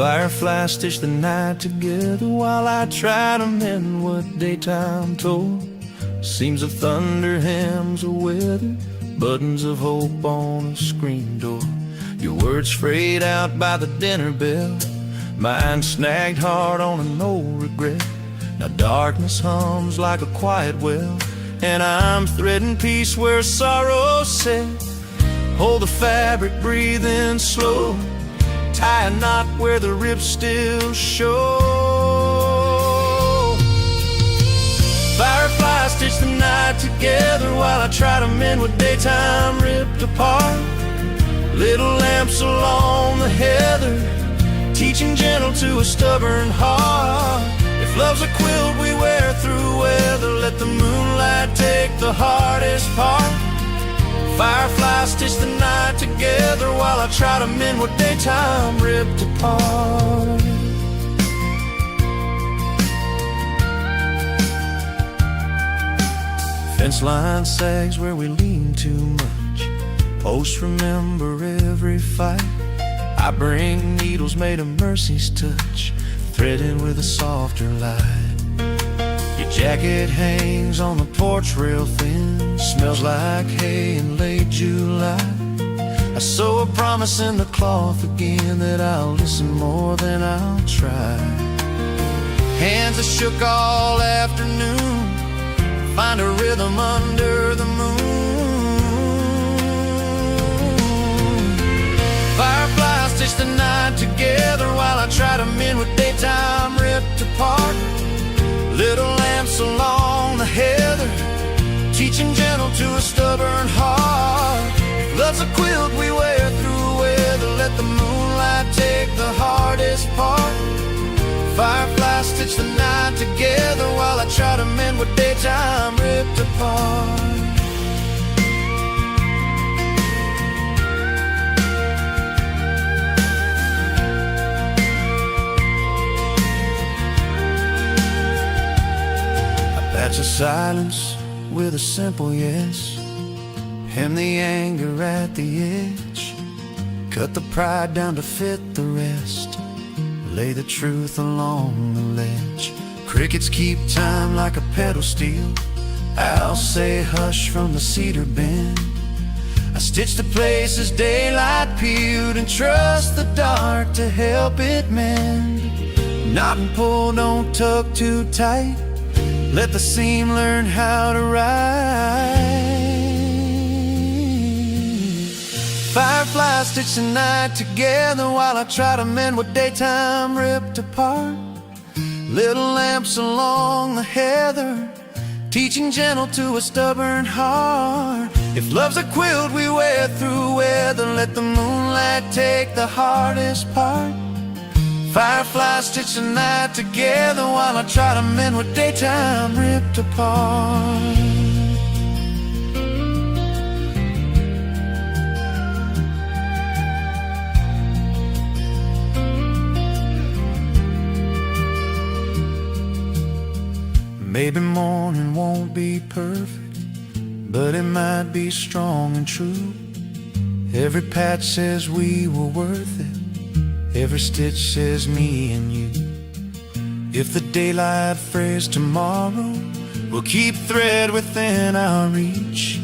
Fireflies stitch the night together while I try to mend what daytime tore. Seams of thunder, hems of weather, buttons of hope on a screen door. Your words frayed out by the dinner bell, mine snagged hard on an old regret. Now darkness hums like a quiet well, and I'm threading peace where sorrow said. Hold the fabric, breathing slow, tie a knot where the ribs still show. Fireflies stitch the night together while I try to mend what daytime ripped apart. Little lamps along the heather, teaching gentle to a stubborn heart. If love's a quilt we wear through weather, let the moonlight take the hardest part. Fireflies stitch the night together while I try to mend what daytime ripped apart. Fence line sags where we lean too much, posts remember every fight. I bring needles made of mercy's touch, threading with a softer light. Your jacket hangs on the porch rail thin, smells like hay in late July. I sew a promise in the cloth again that I'll listen more than I'll try. Hands that shook all afternoon, find a rhythm under the moon. Fireflies stitch the night together while I try to mend what daytime ripped apart. Little lamps along the heather, teaching gentle to a stubborn heart. If love's a quilt we wear through weather, let the moonlight take the hardest part. Fireflies stitch the night together while I try to mend what daytime ripped apart. Patch a silence with a simple yes, hem the anger at the edge, cut the pride down to fit the rest, lay the truth along the ledge. Crickets keep time like a pedal steel, I'll say hush from the cedar bend. I stitch the places daylight peeled and trust the dark to help it mend. Knot and pull, don't tug too tight, let the seam learn how to ride. Fireflies stitch the night together while I try to mend what daytime ripped apart. Little lamps along the heather, teaching gentle to a stubborn heart. If love's a quilt we wear through weather, let the moonlight take the hardest part. Fireflies stitch the night together while I try to mend what daytime ripped apart. Maybe morning won't be perfect, but it might be strong and true. Every patch says we were worth it, every stitch says me and you. If the daylight frays tomorrow, we'll keep thread within our reach,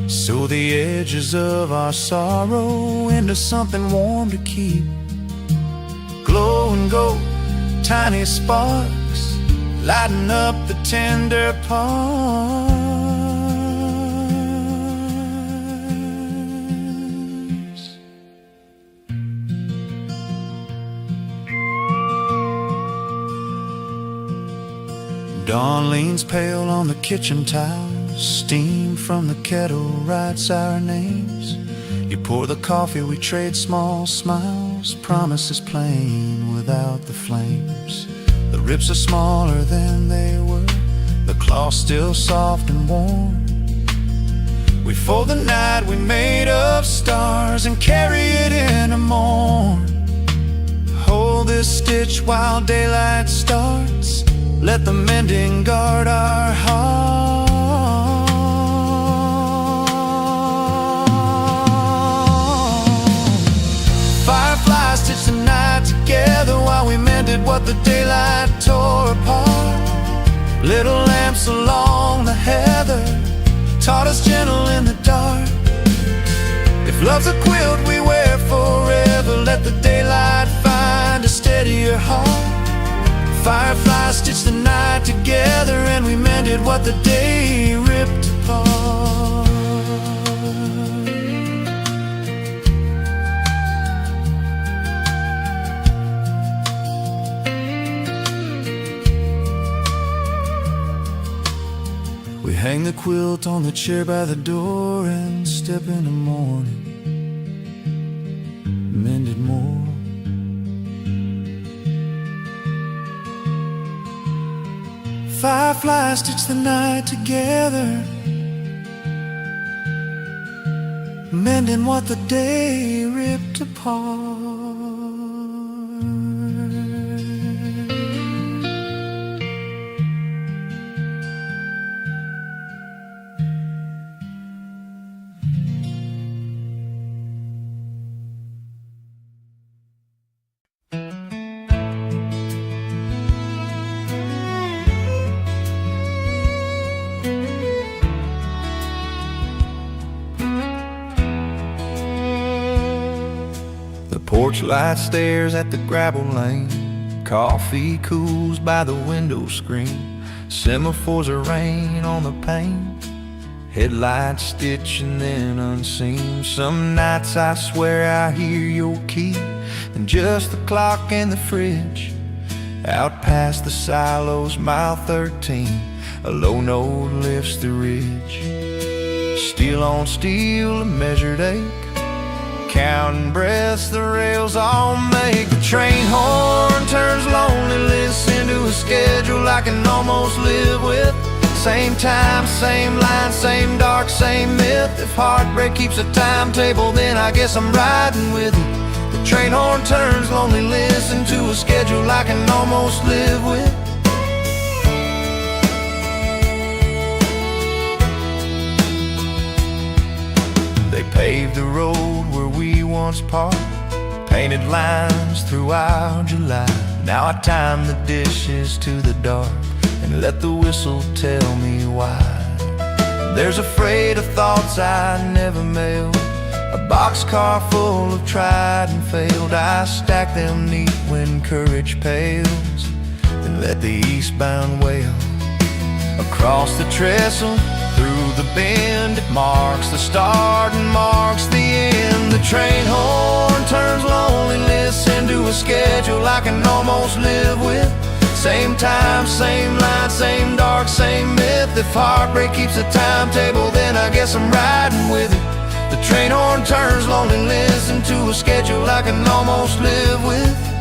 sew the edges of our sorrow into something warm to keep. Glow and go, tiny sparks, lighten up the tender parts. Dawn leans pale on the kitchen tiles, steam from the kettle writes our names. You pour the coffee, we trade small smiles, promises plain without the flames. The ribs are smaller than they were, the cloth still soft and warm. We fold the night we made of stars and carry it in a morn. Hold this stitch while daylight starts, let the mending guard our heart. Fireflies stitch the night together while what the daylight tore apart. Little lamps along the heather taught us gentle in the dark. If love's a quilt we wear forever, let the daylight find a steadier heart. Fireflies stitched the night together, and we mended what the day ripped apart. We hang the quilt on the chair by the door and step in the morning, mended more. Fireflies stitch the night together, mending what the day ripped apart. Porch light stares at the gravel lane. Coffee cools by the window screen. Semaphores are rain on the pane. Headlights stitch and then unseen. Some nights I swear I hear your key, and just the clock in the fridge. Out past the silos, mile 13, a low note lifts the ridge. Steel on steel, a measured ache. Counting breaths, the rails all make. The train horn turns loneliness into a schedule I can almost live with. Same time, same line, same dark, same myth. If heartbreak keeps a timetable, then I guess I'm riding with it. The train horn turns loneliness into a schedule I can almost live with. They paved the road where we once parked, painted lines throughout July. Now I time the dishes to the dark and let the whistle tell me why. There's a freight of thoughts I never mailed, a boxcar full of tried and failed. I stack them neat when courage pales, and let the eastbound wail. Across the trestle, through the bend, it marks the start and marks the end. The train horn turns loneliness into a schedule I can almost live with. Same time, same line, same dark, same myth. If heartbreak keeps a timetable, then I guess I'm riding with it. The train horn turns loneliness into a schedule I can almost live with.